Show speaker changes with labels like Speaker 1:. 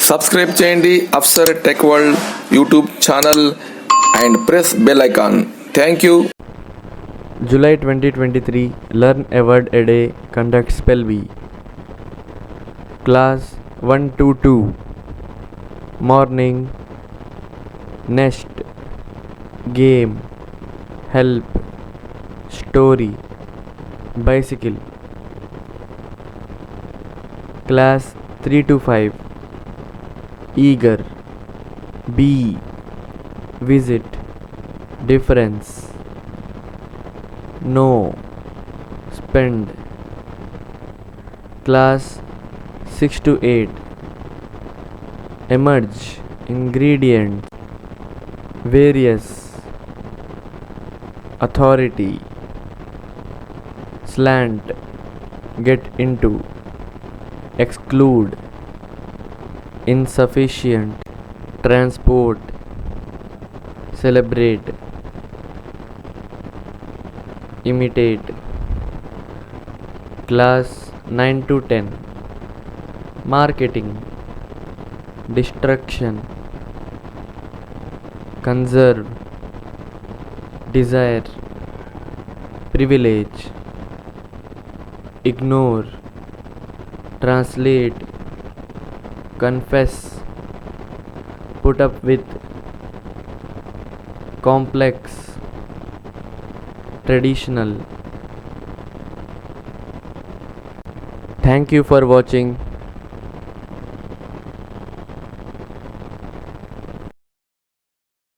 Speaker 1: Subscribe చేయండి Afsar tech world YouTube channel and press bell icon. Thank you.
Speaker 2: July 2023 Learn a Word a Day conducts Spell Bee. Class 122. Morning, nest, game, help, story, bicycle. Class 325. Eager, bee, visit, difference, no, spend. Class 6 to 8. Emerge, ingredient, various, authority, slant, get into, exclude, insufficient, transport, celebrate, imitate. Class 9 to 10. Marketing, destruction, conserve, desire, privilege, ignore, translate, confess, put up with, complex, traditional. Thank you for watching.